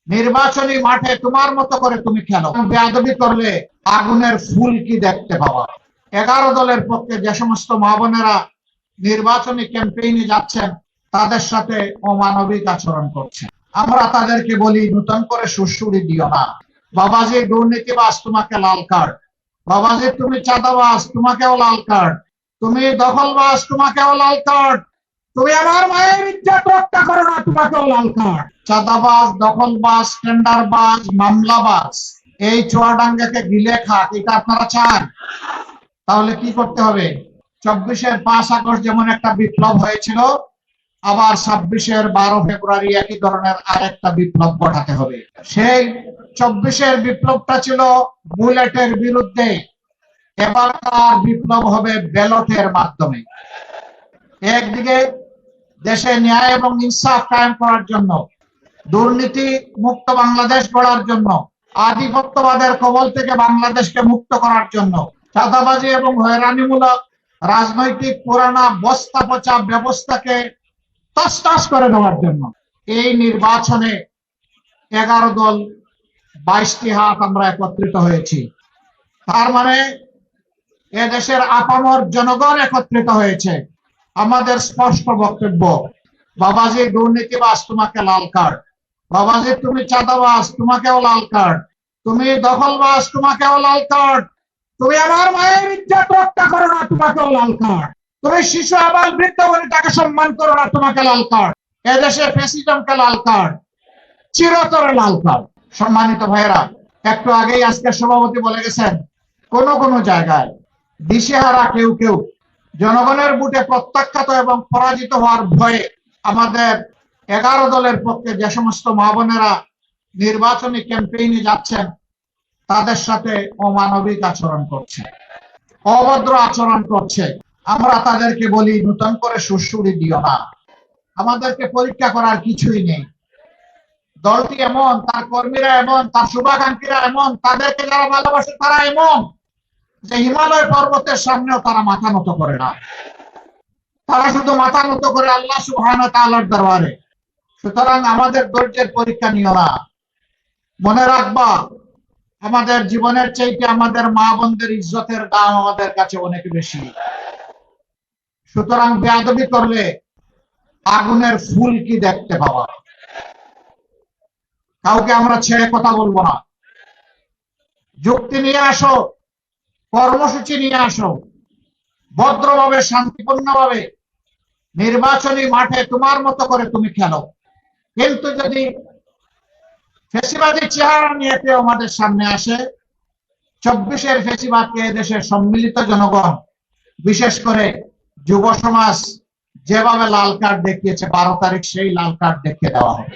নির্বাচনী মাঠে তোমার মতো করে তুমি খেলো, বেয়াদবি করলে আগুনের ফুল কি দেখতে পাবা। 11 দলের পক্ষে যে সমস্ত মা বোনেরা নির্বাচনী ক্যাম্পেইনে যাচ্ছেন তাদের সাথে অমানবিক আচরণ করছে। আমরা তাদেরকে বলি নতুন করে সুড়সুড়ি দিও না। বাবাজি দুর্নীতিবাজ, তোমাকে লাল কার্ড। বাবাজি তুমি চাঁদাবাজ, তোমাকেও লাল কার্ড। তুমি দখলবাজ, তোমাকেও লাল কার্ড। তুমি আমার মায়ের ইজ্জত রক্ষা করো না, তোমাকেও লাল কার্ড। চাঁদাবাজ, দখলবাজ, টেন্ডারবাজ, মামলাবাজ এই চুয়াডাঙ্গাকে গিলে খাক, এটা আপনারা চান? তাহলে কি করতে হবে? 24-এর 5 আগস্ট যেমন একটা বিপ্লব হয়েছিল, আবার 26-এর 12 ফেব্রুয়ারি একই ধরনের আরেকটা বিপ্লব ঘটাতে হবে। সেই 24-এর বিপ্লবটা ছিল বুলেটের বিরুদ্ধে, এবার তার বিপ্লব হবে ব্যালটের মাধ্যমে। একদিকে দেশে ন্যায় এবং ইনসাফ কায়েম করার জন্য, দুর্নীতি মুক্ত বাংলাদেশ গড়ার জন্য, আধিপত্যবাদের কবল থেকে বাংলাদেশকে মুক্ত করার জন্য, চাঁদাবাজি এবং হয়রানিমূলক রাজনৈতিক পুরানা বস্তা পচা ব্যবস্থাকে তছনছ করে দেওয়ার জন্য এই নির্বাচনে 11 দল 22টি হাত আমরা একত্রিত হয়েছি। তার মানে এদেশের আপামর জনগণ একত্রিত হয়েছে। আমাদের স্পষ্ট বক্তব্য, বাবাজি দুর্নীতিবাজ, তোমাকে লাল কার্ড। বাবাজি তুমি চাঁদাবাজ, তোমাকেও লাল কার্ড। তুমি দখলবাজ, তোমাকেও লাল কার্ড। তুমি আমার মায়ের ইজ্জত রক্ষা করো না, তোমাকেও লাল কার্ড। তুমি শিশু আবাল বৃদ্ধ বনিতাকে সম্মান করো না, তোমাকে লাল কার্ড। এদেশে ফ্যাসিজমকে লাল কার্ড, চিরতরে লাল কার্ড। সম্মানিত ভাইয়েরা, একটু আগেই আজকে সভাপতি বলে গেছেন, কোন কোন জায়গায় দিশেহারা কেউ কেউ জনগণের বুটে প্রত্যাখ্যাত এবং পরাজিত হওয়ার ভয়ে আমাদের 11 দলের পক্ষে যে সমস্ত মা বোনেরা নির্বাচনী ক্যাম্পেইনে যাচ্ছেন তাদের সাথে অমানবিক আচরণ করছে, অভদ্র আচরণ করছে। আমরা তাদেরকে বলি নতুন করে সুড়সুড়ি দিও না। আমাদেরকে পরীক্ষা করার কিছুই নেই। দলটি এমন, তার কর্মীরা এমন, তার শুভাকাঙ্ক্ষীরা এমন, তাদেরকে যারা ভালোবাসে তারা এমন যে হিমালয় পর্বতের সামনেও তারা মাথা নত করে না। তারা শুধু মাথা নত করে আল্লাহ সুবহানাহু ওয়া তাআলার দরবারে। সুতরাং আমাদের ধৈর্যের পরীক্ষা নিও না। মনে রাখবা, আমাদের জীবনের চাইতে আমাদের মা বোনদের ইজ্জতের দাম আমাদের কাছে অনেক বেশি। সুতরাং বেয়াদবি করলে আগুনের ফুল কি দেখতে পাবা। কাউকে আমরা ছেড়ে কথা বলবো না। যুক্তি নিয়ে আসো, কর্মসূচি নিয়ে আসো, ভদ্রভাবে শান্তিপূর্ণভাবে নির্বাচনী মাঠে তোমার মতো করে তুমি খেলো। কিন্তু যদি ফেসিবাদী চেহারা নিয়ে কেউ আমাদের সামনে আসে, 24-এর ফেসিবাদকে দেশের সম্মিলিত জনগণ, বিশেষ করে যুব সমাজ যেভাবে লাল কার্ড দেখিয়েছে, 12 তারিখ সেই লাল কার্ড দেখিয়ে দেওয়া হবে।